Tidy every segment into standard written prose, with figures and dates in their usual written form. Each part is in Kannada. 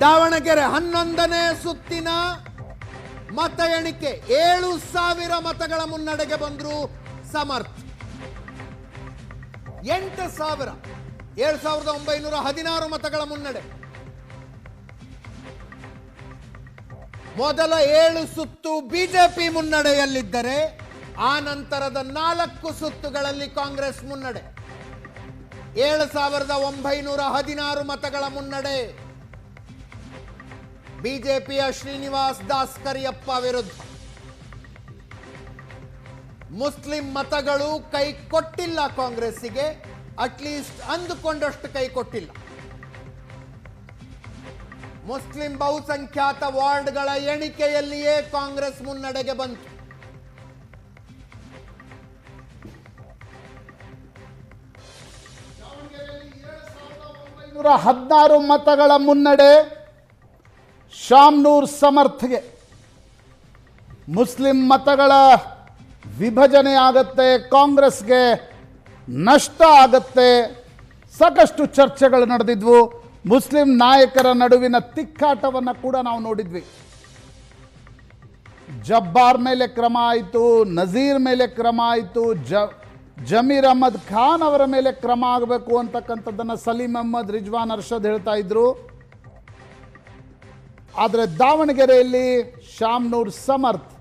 ದಾವಣಗೆರೆ 11ನೇ ಸುತ್ತಿನ ಮತ ಎಣಿಕೆ 7,000 ಮತಗಳ ಮುನ್ನಡೆಗೆ ಬಂದ್ರು ಸಮರ್ಥ್. 7,916 ಮತಗಳ ಮುನ್ನಡೆ. ಮೊದಲ 7 ಸುತ್ತು ಬಿಜೆಪಿ ಮುನ್ನಡೆಯಲ್ಲಿದ್ದರೆ ಆ ನಂತರದ 4 ಸುತ್ತುಗಳಲ್ಲಿ ಕಾಂಗ್ರೆಸ್ ಮುನ್ನಡೆ. 7,916 ಮತಗಳ ಮುನ್ನಡೆ ಬಿಜೆಪಿಯ ಶ್ರೀನಿವಾಸ್ ದಾಸ್ ಕರಿಯಪ್ಪ ವಿರುದ್ಧ. ಮುಸ್ಲಿಂ ಮತಗಳು ಕೈ ಕೊಟ್ಟಿಲ್ಲ ಕಾಂಗ್ರೆಸ್ಸಿಗೆ, ಅಟ್ಲೀಸ್ಟ್ ಅಂದುಕೊಂಡಷ್ಟು ಕೈ ಕೊಟ್ಟಿಲ್ಲ. ಮುಸ್ಲಿಂ ಬಹುಸಂಖ್ಯಾತ ವಾರ್ಡ್ಗಳ ಎಣಿಕೆಯಲ್ಲಿಯೇ ಕಾಂಗ್ರೆಸ್ ಮುನ್ನಡೆಗೆ ಬಂತು. ದಾವಣಗೆರೆಯಲ್ಲಿ 7,916 ಮತಗಳ ಮುನ್ನಡೆ ಶಾಮ್ನೂರ್ ಸಮರ್ಥ್ಗೆ. ಮುಸ್ಲಿಂ ಮತಗಳ ವಿಭಜನೆ ಆಗತ್ತೆ, ಕಾಂಗ್ರೆಸ್ಗೆ ನಷ್ಟ ಆಗತ್ತೆ, ಸಾಕಷ್ಟು ಚರ್ಚೆಗಳು ನಡೆದಿದ್ವು. ಮುಸ್ಲಿಂ ನಾಯಕರ ನಡುವಿನ ತಿಕ್ಕಾಟವನ್ನು ಕೂಡ ನಾವು ನೋಡಿದ್ವಿ. ಜಬ್ಬಾರ್ ಮೇಲೆ ಕ್ರಮ ಆಯಿತು, ನಜೀರ್ ಮೇಲೆ ಕ್ರಮ ಆಯಿತು, ಜಮೀರ್ ಅಹಮದ್ ಖಾನ್ ಅವರ ಮೇಲೆ ಕ್ರಮ ಆಗಬೇಕು ಅಂತಕ್ಕಂಥದ್ದನ್ನು ಸಲೀಂ ಅಹಮದ್, ರಿಜ್ವಾನ್ ಅರ್ಷದ್ ಹೇಳ್ತಾ ಇದ್ರು. ಆದರೆ ದಾವಣಗೆರೆಯಲ್ಲಿ ಶಾಮ್ನೂರ್ ಸಮರ್ಥ್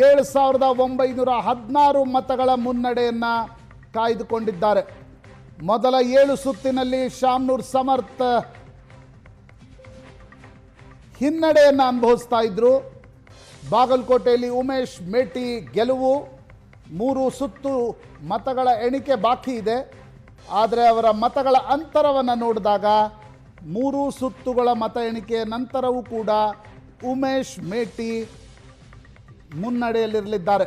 7,916 ಮತಗಳ ಮುನ್ನಡೆಯನ್ನು ಕಾಯ್ದುಕೊಂಡಿದ್ದಾರೆ. ಮೊದಲ 7 ಸುತ್ತಿನಲ್ಲಿ ಶಾಮ್ನೂರ್ ಸಮರ್ಥ್ ಹಿನ್ನಡೆಯನ್ನು ಅನುಭವಿಸ್ತಾ ಇದ್ರು. ಬಾಗಲಕೋಟೆಯಲ್ಲಿ ಉಮೇಶ್ ಮೇಟಿ ಗೆಲುವು. 3 ಸುತ್ತು ಮತಗಳ ಎಣಿಕೆ ಬಾಕಿ ಇದೆ. ಆದರೆ ಅವರ ಮತಗಳ ಅಂತರವನ್ನು ನೋಡಿದಾಗ 3 ಸುತ್ತುಗಳ ಮತ ಎಣಿಕೆಯ ನಂತರವೂ ಕೂಡ ಉಮೇಶ್ ಮೇಟಿ ಮುನ್ನಡೆಯಲ್ಲಿರಲಿದ್ದಾರೆ.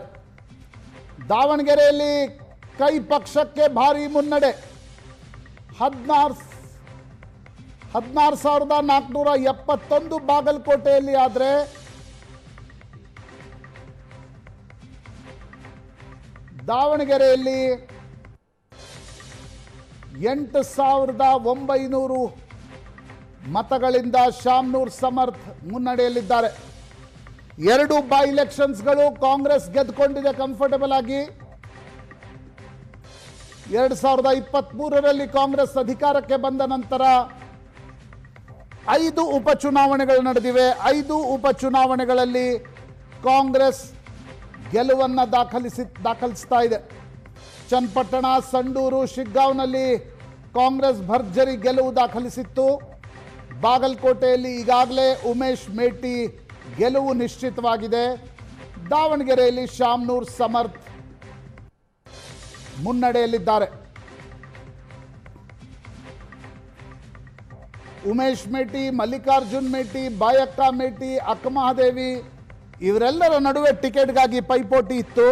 ದಾವಣಗೆರೆಯಲ್ಲಿ ಕೈ ಪಕ್ಷಕ್ಕೆ ಭಾರಿ ಮುನ್ನಡೆ. 16,471 ಬಾಗಲಕೋಟೆಯಲ್ಲಿ. ಆದರೆ ದಾವಣಗೆರೆಯಲ್ಲಿ 8,900 ಮತಗಳಿಂದ ಶಾಮ್ನೂರ್ ಸಮರ್ಥ್ ಮುನ್ನಡೆಯಲ್ಲಿದ್ದಾರೆ. 2 ಬೈ ಎಲೆಕ್ಷನ್ಸ್ಗಳು ಕಾಂಗ್ರೆಸ್ ಗೆದ್ದುಕೊಂಡಿದೆ ಕಂಫರ್ಟಬಲ್ ಆಗಿ. 2023ರಲ್ಲಿ ಕಾಂಗ್ರೆಸ್ ಅಧಿಕಾರಕ್ಕೆ ಬಂದ ನಂತರ 5 ಉಪಚುನಾವಣೆಗಳು ನಡೆದಿವೆ. 5 ಉಪಚುನಾವಣೆಗಳಲ್ಲಿ ಕಾಂಗ್ರೆಸ್ ಗೆಲುವನ್ನು ದಾಖಲಿಸ್ತಾ ಇದೆ. ಚನ್ನಪಟ್ಟಣ, ಸಂಡೂರು, ಶಿಗ್ಗಾಂವ್ನಲ್ಲಿ ಕಾಂಗ್ರೆಸ್ ಭರ್ಜರಿ ಗೆಲುವು ದಾಖಲಿಸಿತ್ತು. ಬಾಗಲಕೋಟೆಯಲ್ಲಿ ಈಗಾಗಲೇ ಉಮೇಶ್ ಮೇಟಿ ಗೆಲುವು ನಿಶ್ಚಿತವಾಗಿದೆ. ದಾವಣಗೆರೆಯಲ್ಲಿ ಶಾಮ್ನೂರ್ ಸಮರ್ಥ್ ಮುನ್ನಡೆಯಲ್ಲಿದ್ದಾರೆ. ಉಮೇಶ್ ಮೇಟಿ, ಮಲ್ಲಿಕಾರ್ಜುನ್ ಮೇಟಿ, ಬಾಯಕ್ಕ ಮೇಟಿ, ಅಕ್ಕಮಹಾದೇವಿ ಇವರೆಲ್ಲರ ನಡುವೆ ಟಿಕೆಟ್ಗಾಗಿ ಪೈಪೋಟಿ ಇತ್ತು.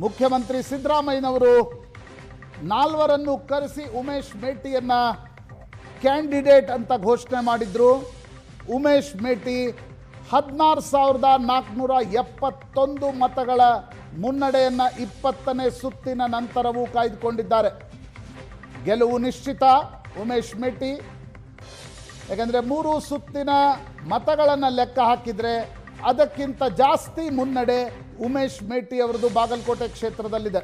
ಮುಖ್ಯಮಂತ್ರಿ ಸಿದ್ದರಾಮಯ್ಯನವರು 4 ಕರೆಸಿ ಉಮೇಶ್ ಮೇಟಿಯನ್ನು ಕ್ಯಾಂಡಿಡೇಟ್ ಅಂತ ಘೋಷಣೆ ಮಾಡಿದ್ರು. ಉಮೇಶ್ ಮೇಟಿ 16,471 ಮತಗಳ ಮುನ್ನಡೆಯನ್ನು 20ನೇ ಸುತ್ತಿನ ನಂತರವೂ ಕಾಯ್ದುಕೊಂಡಿದ್ದಾರೆ. ಗೆಲುವು ನಿಶ್ಚಿತ ಉಮೇಶ್ ಮೇಟಿ. ಯಾಕಂದರೆ 3 ಸುತ್ತಿನ ಮತಗಳನ್ನು ಲೆಕ್ಕ ಹಾಕಿದರೆ ಅದಕ್ಕಿಂತ ಜಾಸ್ತಿ ಮುನ್ನಡೆ ಉಮೇಶ್ ಮೇಟಿ ಅವರದು ಬಾಗಲಕೋಟೆ ಕ್ಷೇತ್ರದಲ್ಲಿದೆ.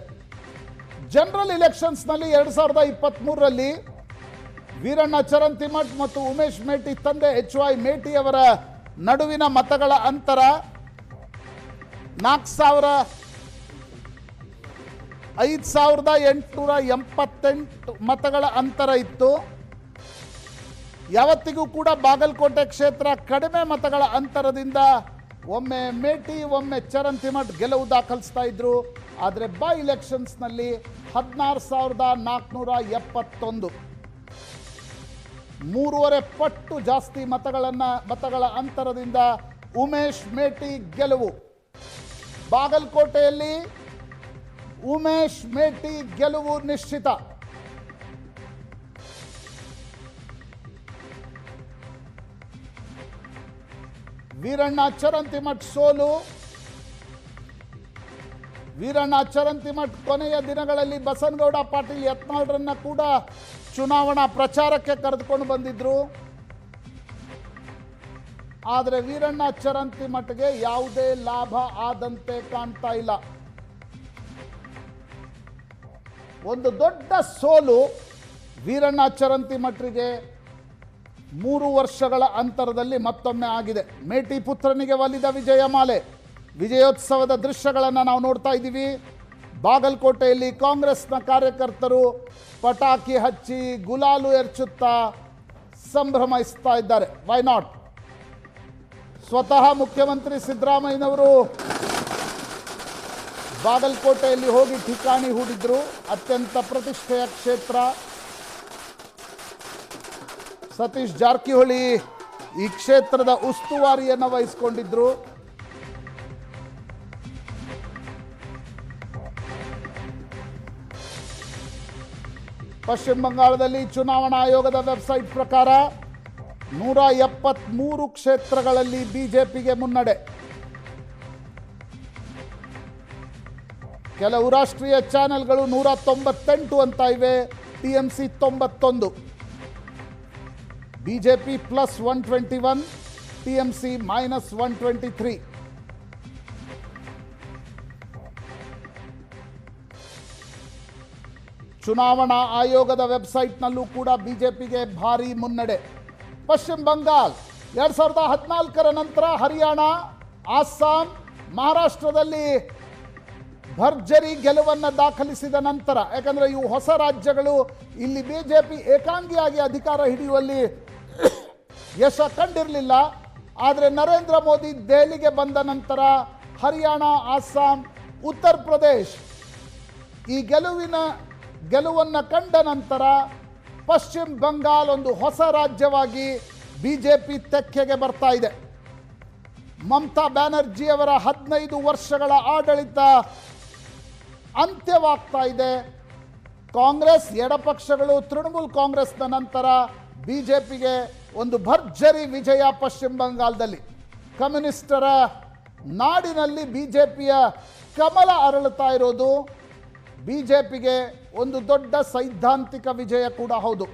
ಜನರಲ್ ಇಲೆಕ್ಷನ್ಸ್ನಲ್ಲಿ 2023ರಲ್ಲಿ ವೀರಣ್ಣ ಚರಂತಿಮಠ್ ಮತ್ತು ಉಮೇಶ್ ಮೇಟಿ ತಂದೆ HY ಮೇಟಿ ಅವರ ನಡುವಿನ ಮತಗಳ ಅಂತರ 5,888 ಮತಗಳ ಅಂತರ ಇತ್ತು. ಯಾವತ್ತಿಗೂ ಕೂಡ ಬಾಗಲಕೋಟೆ ಕ್ಷೇತ್ರ ಕಡಿಮೆ ಮತಗಳ ಅಂತರದಿಂದ ಒಮ್ಮೆ ಮೇಟಿ, ಒಮ್ಮೆ ಚರಂತಿಮಠ್ ಗೆಲುವು ದಾಖಲಿಸ್ತಾ ಇದ್ರು. ಆದರೆ ಬೈ ಇಲೆಕ್ಷನ್ಸ್ನಲ್ಲಿ 16,471 3.5 ಪಟ್ಟು ಜಾಸ್ತಿ ಮತಗಳ ಅಂತರದಿಂದ ಉಮೇಶ್ ಮೇಟಿ ಗೆಲುವು. ಬಾಗಲಕೋಟೆಯಲ್ಲಿ ಉಮೇಶ್ ಮೇಟಿ ಗೆಲುವು ನಿಶ್ಚಿತ. ವೀರಣ್ಣ ಚರಂತಿಮಠ್ ಸೋಲು. ವೀರಣ್ಣ ಚರಂತಿಮಠ್ ಕೊನೆಯ ದಿನಗಳಲ್ಲಿ ಬಸನಗೌಡ ಪಾಟೀಲ್ ಯತ್ನಾಳ್ರನ್ನ ಕೂಡ ಚುನಾವಣಾ ಪ್ರಚಾರಕ್ಕೆ ಕರೆದುಕೊಂಡು ಬಂದಿದ್ರು. ಆದರೆ ವೀರಣ್ಣ ಚರಂತಿಮಠ್ಗೆ ಯಾವುದೇ ಲಾಭ ಆದಂತೆ ಕಾಣ್ತಾ ಇಲ್ಲ. ಒಂದು ದೊಡ್ಡ ಸೋಲು ವೀರಣ್ಣ ಚರಂತಿಮಠ್ರಿಗೆ 3 ವರ್ಷಗಳ ಅಂತರದಲ್ಲಿ ಮತ್ತೊಮ್ಮೆ ಆಗಿದೆ. ಮೇಟಿ ಪುತ್ರನಿಗೆ ಒಲಿದ ವಿಜಯಮಾಲೆ, ವಿಜಯೋತ್ಸವದ ದೃಶ್ಯಗಳನ್ನು ನಾವು ನೋಡ್ತಾ ಇದ್ದೀವಿ. ಬಾಗಲಕೋಟೆಯಲ್ಲಿ ಕಾಂಗ್ರೆಸ್ನ ಕಾರ್ಯಕರ್ತರು ಪಟಾಕಿ ಹಚ್ಚಿ ಗುಲಾಲು ಎರಚುತ್ತಾ ಸಂಭ್ರಮಿಸ್ತಾ ಇದ್ದಾರೆ. Why not? ಸ್ವತಃ ಮುಖ್ಯಮಂತ್ರಿ ಸಿದ್ದರಾಮಯ್ಯನವರು ಬಾಗಲಕೋಟೆಯಲ್ಲಿ ಹೋಗಿ ಠಿಕಾಣಿ ಹೂಡಿದ್ರು. ಅತ್ಯಂತ ಪ್ರತಿಷ್ಠೆಯ ಕ್ಷೇತ್ರ. ಸತೀಶ್ ಜಾರಕಿಹೊಳಿ ಈ ಕ್ಷೇತ್ರದ ಉಸ್ತುವಾರಿಯನ್ನು ವಹಿಸಿಕೊಂಡಿದ್ರು. ಪಶ್ಚಿಮ ಬಂಗಾಳದಲ್ಲಿ ಚುನಾವಣಾ ಆಯೋಗದ ವೆಬ್ಸೈಟ್ ಪ್ರಕಾರ 173 ಕ್ಷೇತ್ರಗಳಲ್ಲಿ ಬಿಜೆಪಿಗೆ ಮುನ್ನಡೆ. ಕೆಲವು ರಾಷ್ಟ್ರೀಯ ಚಾನೆಲ್ಗಳು 198 ಅಂತ ಇವೆ, ಟಿಎಂಸಿ 91, ಬಿಜೆಪಿ +121, ಟಿಎಂಸಿ -123. ಚುನಾವಣಾ ಆಯೋಗದ ವೆಬ್ಸೈಟ್ನಲ್ಲೂ ಕೂಡ ಬಿಜೆಪಿಗೆ ಭಾರಿ ಮುನ್ನಡೆ. ಪಶ್ಚಿಮ ಬಂಗಾಳ 2014ರ ನಂತರ ಹರಿಯಾಣ, ಅಸ್ಸಾಂ, ಮಹಾರಾಷ್ಟ್ರದಲ್ಲಿ ಭರ್ಜರಿ ಗೆಲುವನ್ನು ದಾಖಲಿಸಿದ ನಂತರ, ಯಾಕಂದರೆ ಇವು ಹೊಸ ರಾಜ್ಯಗಳು, ಇಲ್ಲಿ ಬಿಜೆಪಿ ಏಕಾಂಗಿಯಾಗಿ ಅಧಿಕಾರ ಹಿಡಿಯುವಲ್ಲಿ ಯಶ ಕಂಡಿರಲಿಲ್ಲ. ಆದರೆ ನರೇಂದ್ರ ಮೋದಿ ದೆಹಲಿಗೆ ಬಂದ ನಂತರ ಹರಿಯಾಣ, ಅಸ್ಸಾಂ, ಉತ್ತರ ಪ್ರದೇಶ್ ಈ ಗೆಲುವನ್ನು ಕಂಡ ನಂತರ ಪಶ್ಚಿಮ ಬಂಗಾಳ ಒಂದು ಹೊಸ ರಾಜ್ಯವಾಗಿ ಬಿಜೆಪಿ ತೆಕ್ಕೆಗೆ ಬರ್ತಾ ಇದೆ. ಮಮತಾ ಬ್ಯಾನರ್ಜಿಯವರ 15 ವರ್ಷಗಳ ಆಡಳಿತ ಅಂತ್ಯವಾಗ್ತಾ ಇದೆ. ಕಾಂಗ್ರೆಸ್, ಎಡಪಕ್ಷಗಳು, ತೃಣಮೂಲ್ ಕಾಂಗ್ರೆಸ್ನ ನಂತರ ಬಿಜೆಪಿಗೆ ಒಂದು ಭರ್ಜರಿ ವಿಜಯ ಪಶ್ಚಿಮ ಬಂಗಾಳದಲ್ಲಿ. ಕಮ್ಯುನಿಸ್ಟರ ನಾಡಿನಲ್ಲಿ ಬಿಜೆಪಿಯ ಕಮಲ ಅರಳುತ್ತಾ ಇರೋದು ಬಿಜೆಪಿಗೆ ಒಂದು ದೊಡ್ಡ ಸೈದ್ಧಾಂತಿಕ ವಿಜಯ ಕೂಡ ಹೌದು.